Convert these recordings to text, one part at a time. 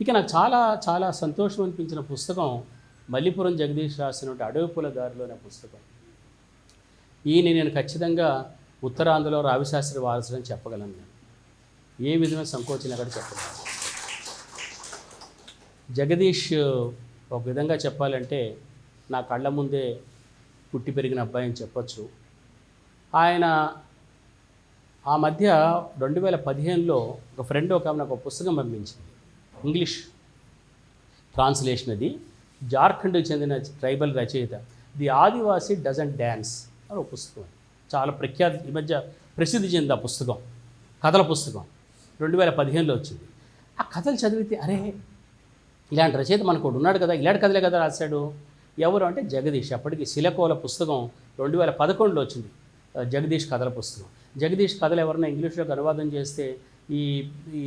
ఇక నాకు చాలా చాలా సంతోషం అనిపించిన పుస్తకం మల్లీపురం జగదీష్ రాసిన అడవి పూల దారిలో అనే పుస్తకం. ఈయన నేను ఖచ్చితంగా ఉత్తరాంధ్రలో రావిశాస్త్రి వారసుడని చెప్పగలను. నేను ఏ విధమైన సంకోచం అక్కడ చెప్పగలను. జగదీష్ ఒక విధంగా చెప్పాలంటే నా కళ్ళ ముందే పుట్టి పెరిగిన అబ్బాయి అని చెప్పచ్చు. ఆయన ఆ మధ్య 2015లో ఒక ఫ్రెండ్ ఒక ఆమె నాకు ఒక పుస్తకం పంపించింది, ఇంగ్లీష్ ట్రాన్స్లేషన్. అది జార్ఖండ్కి చెందిన ట్రైబల్ రచయిత ది ఆదివాసి డజంట్ డ్యాన్స్ అని ఒక పుస్తకం. చాలా ప్రఖ్యాతి, ఈ మధ్య ప్రసిద్ధి చెందింది ఆ పుస్తకం. కథల పుస్తకం 2015లో వచ్చింది. ఆ కథలు చదివితే అరే ఇలాంటి రచయిత మనకు ఉన్నాడు కదా, ఇలాంటి కథలే కదా రాశాడు. ఎవరు అంటే జగదీష్. అప్పటికి శిలకోల పుస్తకం 2011లో వచ్చింది, జగదీష్ కథల పుస్తకం. జగదీష్ కథలు ఎవరైనా ఇంగ్లీష్లోకి అనువాదం చేస్తే ఈ ఈ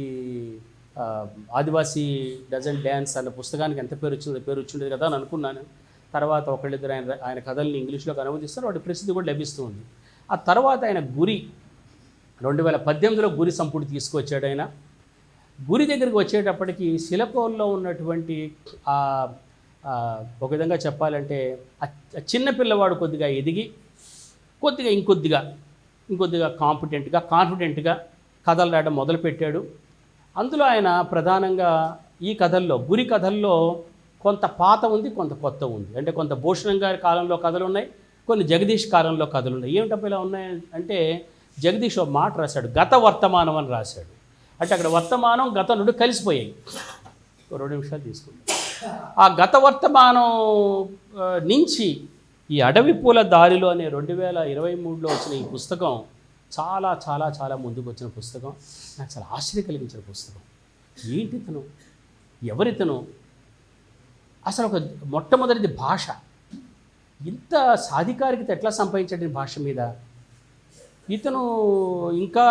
ఆదివాసీ డజన్ డ్యాన్స్ అన్న పుస్తకానికి ఎంత పేరు వచ్చిందో పేరు వచ్చిండేది కదా అని అనుకున్నాను. తర్వాత ఒకళ్ళిద్దరు ఆయన కథల్ని ఇంగ్లీష్లోకి అనువదిస్తారు, వాటి ప్రసిద్ధి కూడా లభిస్తుంది. ఆ తర్వాత ఆయన గురి 2018లో గురి సంపుటి తీసుకొచ్చాడు. ఆయన గురి దగ్గరికి వచ్చేటప్పటికి శిలకోల్లో ఉన్నటువంటి ఒక విధంగా చెప్పాలంటే చిన్న పిల్లవాడు కొద్దిగా ఎదిగి కొద్దిగా ఇంకొద్దిగా కాన్ఫిడెంట్గా కథలు రాయడం మొదలుపెట్టాడు. అందులో ఆయన ప్రధానంగా ఈ కథల్లో, గురి కథల్లో కొంత పాత ఉంది, కొంత కొత్త ఉంది. అంటే కొంత భూషణం గారి కాలంలో కథలు ఉన్నాయి, కొన్ని జగదీష్ కాలంలో కథలు ఉన్నాయి. ఏమిటప్ప ఇలా ఉన్నాయి అంటే జగదీష్ ఒక మాట రాశాడు, గత వర్తమానం అని రాశాడు. అంటే అక్కడ వర్తమానం గత నుండి కలిసిపోయాయి. 2 నిమిషాలు తీసుకుంటాం. ఆ గత వర్తమానం నుంచి ఈ అడవి పూల దారిలో అనే 2023లో వచ్చిన ఈ పుస్తకం చాలా చాలా చాలా ముందుకు వచ్చిన పుస్తకం. నాకు చాలా ఆశ్చర్యం కలిగించిన పుస్తకం. ఏంటితను, ఎవరితను, అసలు ఒక మొట్టమొదటిది భాష, ఇంత సాధికారికత ఎట్లా సంపాదించాడు భాష మీద. ఇతను ఇంకా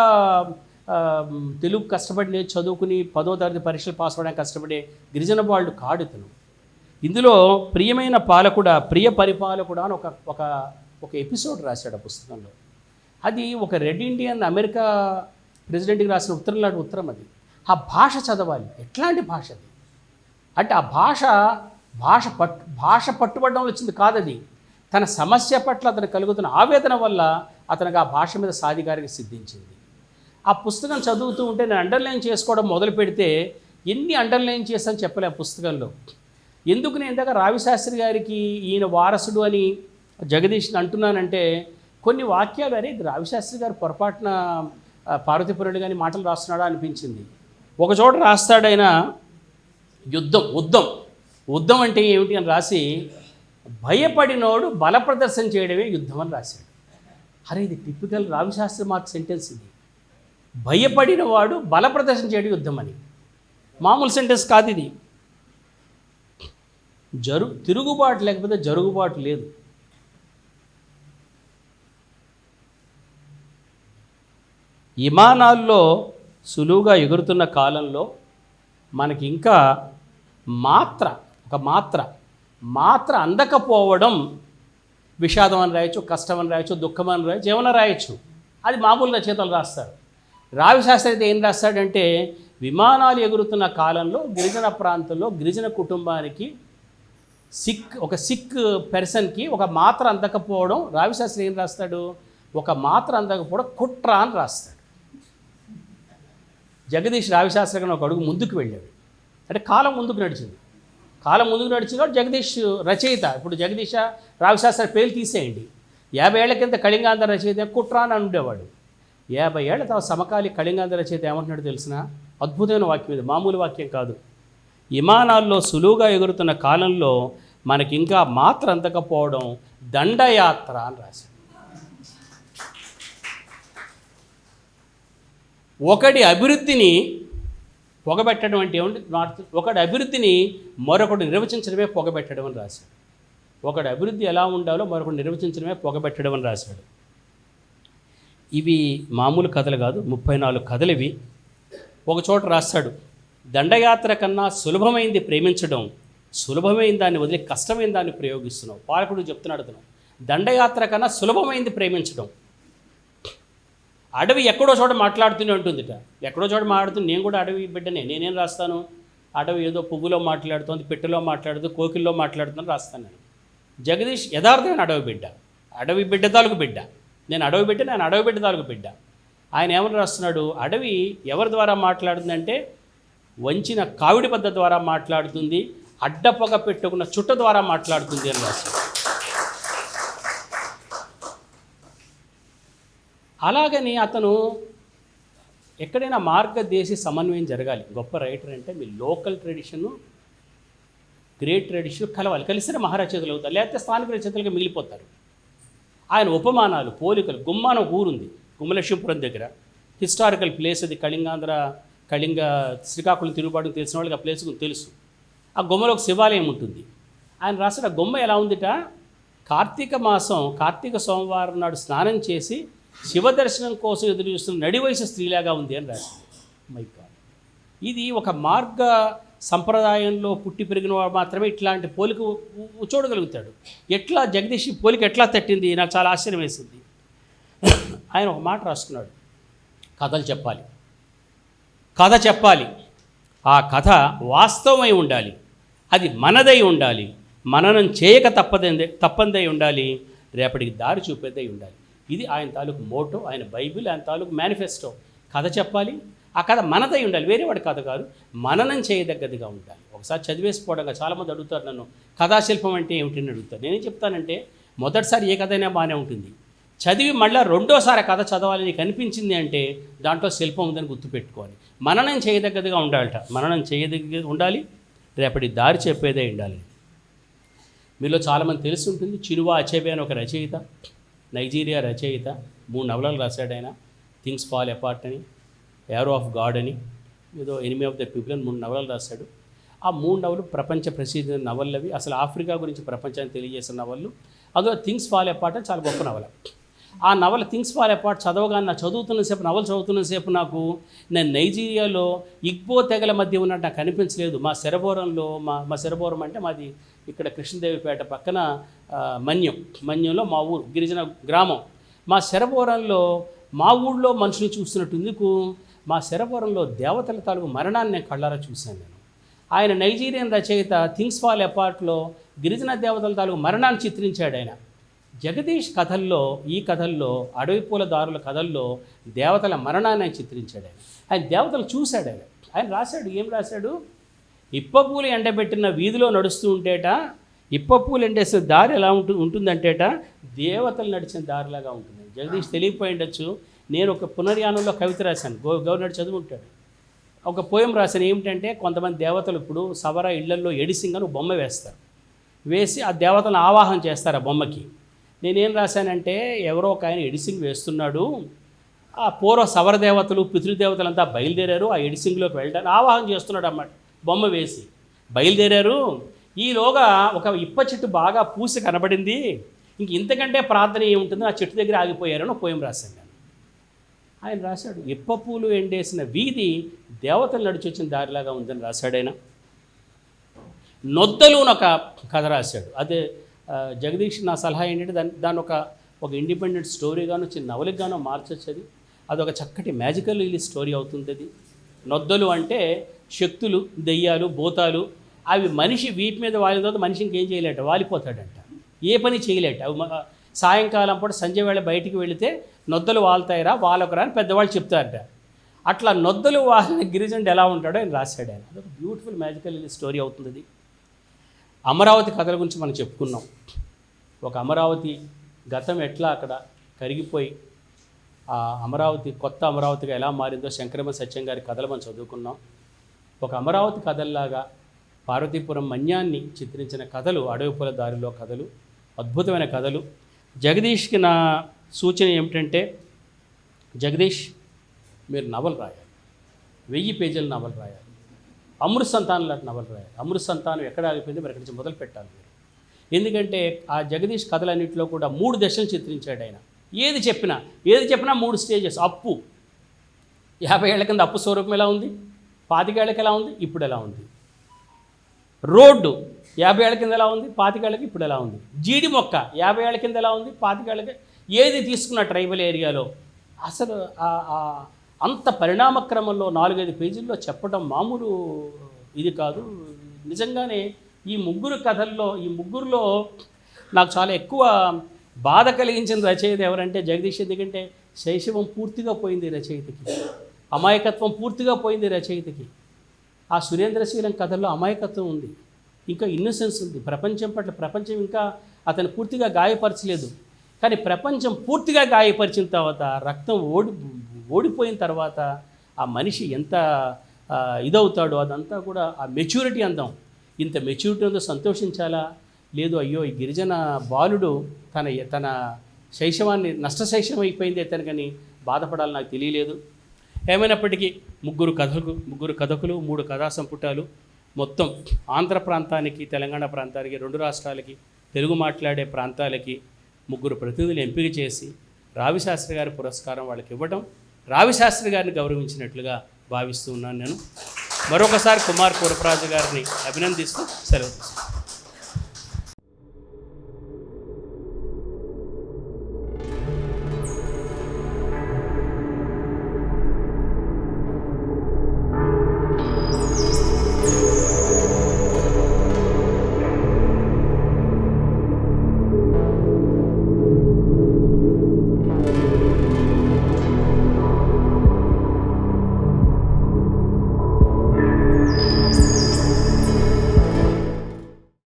తెలుగు కష్టపడి చదువుకుని 10వ తరగతి పరీక్షలు పాస్ అవ్వడానికి కష్టపడే గిరిజన వాళ్ళు కాడు ఇతను. ఇందులో ప్రియమైన పాలకుడా, ప్రియ పరిపాలకుడా అని ఒక ఎపిసోడ్ రాశాడు ఆ పుస్తకంలో. అది ఒక రెడ్ ఇండియన్ అమెరికా ప్రెసిడెంట్కి రాసిన ఉత్తరం లాంటి ఉత్తరం అది. ఆ భాష చదవాలి, ఎట్లాంటి భాష అది అంటే ఆ భాష పట్టుబడడం వచ్చింది కాదది. తన సమస్య పట్ల అతను కలుగుతున్న ఆవేదన వల్ల అతనికి ఆ భాష మీద సాధికారిక సిద్ధించింది. ఆ పుస్తకం చదువుతూ ఉంటే నేను అండర్లైన్ చేసుకోవడం మొదలు పెడితే ఎన్ని అండర్లైన్ చేశాను చెప్పలే ఆ పుస్తకంలో. ఎందుకు నేను ఇందాక రావిశాస్త్రి గారికి ఈయన వారసుడు అని జగదీష్ని అంటున్నానంటే కొన్ని వాక్యాలు అరే ఇది రావిశాస్త్రి గారు పొరపాటున పార్వతీపురుడు కానీ మాటలు రాస్తున్నాడా అనిపించింది. ఒక చోట రాస్తాడైనా యుద్ధం అంటే ఏమిటి అని రాసి భయపడినోడు బల ప్రదర్శన చేయడమే యుద్ధం అని రాశాడు. అరే ఇది టిపికల్ రావిశాస్త్రి మార్క్ సెంటెన్స్ ఇది. భయపడిన వాడు బల ప్రదర్శన చేయడం యుద్ధం అని. మామూలు సెంటెన్స్ కాదు ఇది. తిరుగుబాటు లేకపోతే జరుగుబాటు లేదు. విమానాల్లో సులువుగా ఎగురుతున్న కాలంలో మనకి ఇంకా మాత్ర అందకపోవడం విషాదం అని రాయొచ్చు, కష్టం అని రాయొచ్చు, దుఃఖం అని రాయొచ్చు, ఏమైనా రాయొచ్చు. అది మామూలు రచయితలు రాస్తారు. రావిశాస్త్రి అయితే ఏం రాస్తాడంటే విమానాలు ఎగురుతున్న కాలంలో గిరిజన ప్రాంతంలో గిరిజన కుటుంబానికి ఒక సిక్ పర్సన్కి ఒక మాత్ర అందకపోవడం, రావిశాస్త్రి ఏం రాస్తాడు, ఒక మాత్ర అందకపోవడం కుట్ర అని రాస్తాడు. జగదీష్ రావిశాస్త్రి గారు ఒక అడుగు ముందుకు వెళ్ళాడు. అంటే కాలం ముందుకు నడిచింది కాబట్టి జగదీష్ రచయిత. ఇప్పుడు జగదీష రావిశాస్త్రి పేరు తీసేయండి. 50 ఏళ్ల కింద కళింగాంధ్ర రచయిత కుట్ర అని ఉండేవాడు. 50 ఏళ్ల తర్వాత సమకాలీన కళింగాంధ్ర రచయిత ఏమంటున్నాడు తెలిసిన అద్భుతమైన వాక్యం ఇది, మామూలు వాక్యం కాదు. విమానాల్లో సులువుగా ఎగురుతున్న కాలంలో మనకి ఇంకా మాత్ర అందకపోవడం దండయాత్ర అని రాశాడు. ఒకడి అభివృద్ధిని పొగబెట్టడం అంటే ఏమిటి, ఒకడి అభివృద్ధిని మరొకటి నిర్వచించడమే పొగబెట్టడం అని రాశాడు. ఒకడి అభివృద్ధి ఎలా ఉండాలో మరొకటి నిర్వచించడమే పొగబెట్టడం అని రాశాడు. ఇవి మామూలు కథలు కాదు, 34 కథలు ఇవి. ఒక చోట రాస్తాడు, దండయాత్ర కన్నా సులభమైంది ప్రేమించడం, సులభమైన దాన్ని వదిలి కష్టమైన దాన్ని ప్రయోగిస్తున్నావు. పాలకుడు చెప్తున్నాడు అతను, దండయాత్ర కన్నా సులభమైంది ప్రేమించడం. అడవి ఎక్కడో చోట మాట్లాడుతూనే ఉంటుందిట, ఎక్కడో చోట మాట్లాడుతుంది. నేను కూడా అడవి బిడ్డనే, నేనేం రాస్తాను, అడవి ఏదో పువ్వులో మాట్లాడుతుంది, పెట్టెలో మాట్లాడుతూ, కోకిల్లో మాట్లాడుతుందని రాస్తాను నేను. జగదీష్ యథార్థమైన అడవి బిడ్డ తాలూకు బిడ్డ. నేను అడవి బిడ్డ తాలూకు బిడ్డ. ఆయన ఏమని రాస్తున్నాడు, అడవి ఎవరి ద్వారా మాట్లాడుతుందంటే వంచిన కావిడి పద్ధతి ద్వారా మాట్లాడుతుంది, అడ్డపొగ పెట్టుకున్న చుట్ట ద్వారా మాట్లాడుతుంది అని రాశాడు. అలాగని అతను ఎక్కడైనా మార్గదేశీ సమన్వయం జరగాలి. గొప్ప రైటర్ అంటే మీ లోకల్ ట్రెడిషను గ్రేట్ ట్రెడిషన్ కలవాలి, కలిసినే మహారచయితలు అవుతారు, లేకపోతే స్థానిక రచయితలుగా మిగిలిపోతారు. ఆయన ఉపమానాలు, పోలికలు, గుమ్మాన ఊరుంది గుమ్మలక్ష్మీపురం దగ్గర, హిస్టారికల్ ప్లేస్ అది. కళింగ శ్రీకాకుళం తిరుగుబాటుకు తెలిసిన వాళ్ళకి ఆ ప్లేస్ తెలుసు. ఆ గుమ్మలో ఒక శివాలయం ఉంటుంది. ఆయన రాసిన గుమ్మ ఎలా ఉందిట, కార్తీక సోమవారం నాడు స్నానం చేసి శివదర్శనం కోసం ఎదురు చూస్తున్న నడివయసు స్త్రీలాగా ఉంది అని రాసింది. మై గాడ్, ఇది ఒక మార్గ సంప్రదాయంలో పుట్టి పెరిగిన వాడు మాత్రమే ఇట్లాంటి పోలిక చూడగలుగుతాడు. ఎట్లా జగదీష్ పోలిక ఎట్లా తట్టింది, నాకు చాలా ఆశ్చర్యం వేసింది. ఆయన ఒక మాట రాసుకున్నాడు, కథ చెప్పాలి, ఆ కథ వాస్తవమై ఉండాలి, అది మనదై ఉండాలి, మననం చేయక తప్పందై ఉండాలి, రేపటికి దారి చూపేదై ఉండాలి. ఇది ఆయన తాలూకు మోటో, ఆయన బైబిల్, ఆయన తాలూకు మేనిఫెస్టో. కథ చెప్పాలి, ఆ కథ మనదై ఉండాలి, వేరేవాడి కథ కాదు, మననం చేయదగ్గదిగా ఉండాలి. ఒకసారి చదివేసిపోవడంగా చాలామంది అడుగుతారు నన్ను, కథాశిల్పం అంటే ఏమిటని అడుగుతారు. నేనేం చెప్తానంటే, మొదటిసారి ఏ కథ అయినా బాగానే ఉంటుంది, చదివి మళ్ళీ రెండోసారి కథ చదవాలి నీకు అనిపించింది అంటే దాంట్లో శిల్పం ఉందని గుర్తుపెట్టుకోవాలి. మననం చేయదగ్గదిగా ఉండాలట, మననం చేయదగ్గది ఉండాలి, రేపటి దారి చెప్పేదే ఉండాలి. మీలో చాలామంది తెలిసి ఉంటుంది, చినువా అచెబే అని ఒక రచయిత, నైజీరియా రచయిత. 3 నవలలు రాశాడు ఆయన. థింగ్స్ ఫాల్ అపార్ట్ అని, యారో ఆఫ్ గాడ్ అని, ఏదో ఎనిమీ ఆఫ్ ద పీపుల్ అని 3 నవలలు రాశాడు. ఆ 3 నవలు ప్రపంచ ప్రసిద్ధ నవళ్ళు అవి. అసలు ఆఫ్రికా గురించి ప్రపంచానికి తెలియజేసిన నవళ్ళు. అందులో థింగ్స్ ఫాల్ అపార్ట్ అని చాలా గొప్ప నవల. ఆ నవల థింగ్స్ ఫాల్ అపార్ట్ చదవగానే నవలు చదువుతున్నసేపు నాకు నేను నైజీరియాలో ఇగ్బో తెగల మధ్య ఉన్నట్టు నాకు అనిపించలేదు. మా శరబోరంలో, మా శరబోరం అంటే మాది ఇక్కడ కృష్ణదేవిపేట పక్కన మన్యంలో మా ఊరు, గిరిజన గ్రామం. మా శరబోరంలో మా ఊళ్ళో మనుషులు చూస్తున్నట్టు ఎందుకు, మా శరబోరంలో దేవతల తాలూకు మరణాన్ని నేను కళ్ళారా చూశాను నేను. ఆయన నైజీరియన్ రచయిత థింగ్స్ ఫాల్ అపార్ట్లో గిరిజన దేవతల తాలూకు మరణాన్ని చిత్రించాడు ఆయన. జగదీష్ కథల్లో, ఈ కథల్లో, అడవి పూల దారుల కథల్లో దేవతల మరణాన్ని ఆయన చిత్రించాడు. ఆయన దేవతలు చూశాడు. ఆయన రాశాడు, ఏం రాశాడు, ఇప్పపూలు ఎండబెట్టిన వీధిలో నడుస్తూ ఉంటేట, ఇప్పపూలు ఎండేసిన దారి ఎలా ఉంటుందంటేట దేవతలు నడిచిన దారిలాగా ఉంటుంది. జగదీష్ తెలియపోయి ఉండొచ్చు. నేను ఒక పునర్యానంలో కవిత రాశాను, గవర్నర్ చదువుకుంటాడు. ఒక పోయం రాశాను, ఏమిటంటే కొంతమంది దేవతలు ఇప్పుడు సవర ఇళ్లల్లో ఎడిసింగని బొమ్మ వేస్తారు, వేసి ఆ దేవతలను ఆవాహన చేస్తారు ఆ బొమ్మకి. నేనేం రాశానంటే, ఎవరో ఒక ఆయన ఎడిసింగ్ వేస్తున్నాడు, ఆ పూర్వ సవర దేవతలు పితృదేవతలంతా బయలుదేరారు ఆ ఎడిసింగ్లోకి వెళ్ళడానికి ఆవాహన చేస్తున్నాడు అన్నమాట. బొమ్మ వేసి బయలుదేరారు. ఈలోగా ఒక ఇప్ప చెట్టు బాగా పూసి కనబడింది, ఇంక ఇంతకంటే ప్రార్థన ఏముంటుందో ఆ చెట్టు దగ్గర ఆగిపోయారని ఒక పోయం రాశాను నేను. ఆయన రాశాడు, ఇప్ప పూలు ఎండేసిన వీధి దేవతలు నడిచి వచ్చిన దారిలాగా ఉందని రాశాడు ఆయన. నొద్దలు అని ఒక కథ రాశాడు. అదే జగదీష్ నా సలహా ఏంటంటే దాన్ని ఒక ఇండిపెండెంట్ స్టోరీగాను, చిన్న నవలిగానో మార్చొచ్చు. అదొక చక్కటి మ్యాజికల్ స్టోరీ అవుతుంది అది. నొద్దలు అంటే శక్తులు, దెయ్యాలు, భూతాలు, అవి మనిషి వీటి మీద వాలిన తర్వాత మనిషి ఇంకేం చేయలేట, వాలిపోతాడంట, ఏ పని చేయలేట. అవి సాయంకాలం పూట సంజయ్ వేళ బయటికి వెళితే నొద్దలు వాళ్తాయిరా, వాళ్ళొకరా అని పెద్దవాళ్ళు చెప్తారట. అట్లా నొద్దలు వాళ్ళని గిరిజనుడు ఎలా ఉంటాడో ఆయన రాశాడు ఆయన. అదొక బ్యూటిఫుల్ మ్యాజికల్ స్టోరీ అవుతుంది అది. అమరావతి కథల గురించి మనం చెప్పుకున్నాం. ఒక అమరావతి గతం ఎట్లా అక్కడ కరిగిపోయి ఆ అమరావతి కొత్త అమరావతిగా ఎలా మారిందో శంకరమ్మ సత్యం గారి కథలు మనం చదువుకున్నాం. ఒక అమరావతి కథల్లాగా పార్వతీపురం మన్యాన్ని చిత్రించిన కథలు, అడవిపూల దారిలో కథలు, అద్భుతమైన కథలు. జగదీష్కి నా సూచన ఏమిటంటే, జగదీష్ మీరు నవలు రాయాలి, 1000 పేజీల నవలు రాయాలి. అమృత సంతానం లాంటి నవలు రాయాలి. అమృత సంతానం ఎక్కడ ఆగిపోయింది, మరి ఎక్కడి నుంచి మొదలు పెట్టాలి మీరు. ఎందుకంటే ఆ జగదీష్ కథలన్నింటిలో కూడా 3 దశలు చిత్రించాడు ఆయన. ఏది చెప్పినా 3 స్టేజెస్. అప్పు 50 ఏళ్ల కింద అప్పు స్వరూపం ఎలా ఉంది, 25 ఏళ్ళకి ఎలా ఉంది, ఇప్పుడు ఎలా ఉంది. రోడ్డు 50 ఏళ్ల కింద ఎలా ఉంది, 25 ఏళ్ళకి ఇప్పుడు ఎలా ఉంది. జీడి మొక్క 50 ఏళ్ల కింద ఎలా ఉంది, 25 ఏళ్ళకి. ఏది తీసుకున్న ట్రైబల్ ఏరియాలో అసలు అంత పరిణామక్రమంలో 4-5 పేజీల్లో చెప్పడం మామూలు ఇది కాదు. నిజంగానే ఈ ముగ్గురులో నాకు చాలా ఎక్కువ బాధ కలిగించిన రచయిత ఎవరంటే జగదీష్. ఎందుకంటే శైశవం పూర్తిగా పోయింది రచయితకి, అమాయకత్వం పూర్తిగా పోయింది రచయితకి. ఆ సురేంద్రశీలం కథల్లో అమాయకత్వం ఉంది, ఇంకా ఇన్నోసెన్స్ ఉంది. ప్రపంచం పట్ల ప్రపంచం ఇంకా అతను పూర్తిగా గాయపరచలేదు. కానీ ప్రపంచం పూర్తిగా గాయపరిచిన తర్వాత, రక్తం ఓడిపోయిన తర్వాత ఆ మనిషి ఎంత ఇదవుతాడో అదంతా కూడా ఆ మెచ్యూరిటీ అందాం. ఇంత మెచ్యూరిటీ ఉందో సంతోషించాలా, లేదు అయ్యో ఈ గిరిజన బాలుడు తన శైశవాన్ని నష్టశైశవం అయిపోయింది అతనికని బాధపడాలని నాకు తెలియలేదు. ఏమైనప్పటికీ ముగ్గురు కథకులు 3 కథా సంపుటాలు, మొత్తం ఆంధ్ర ప్రాంతానికి, తెలంగాణ ప్రాంతానికి, 2 రాష్ట్రాలకి, తెలుగు మాట్లాడే ప్రాంతాలకి 3 ప్రతినిధులు ఎంపిక చేసి రావిశాస్త్రి గారి పురస్కారం వాళ్ళకి ఇవ్వడం, రావిశాస్త్రి గారిని గౌరవించినట్లుగా భావిస్తూ ఉన్నాను నేను. మరొకసారి కుమార్ కూరప్రాజు గారిని అభినందిస్తూ సెలవు తీసుకుంటాను.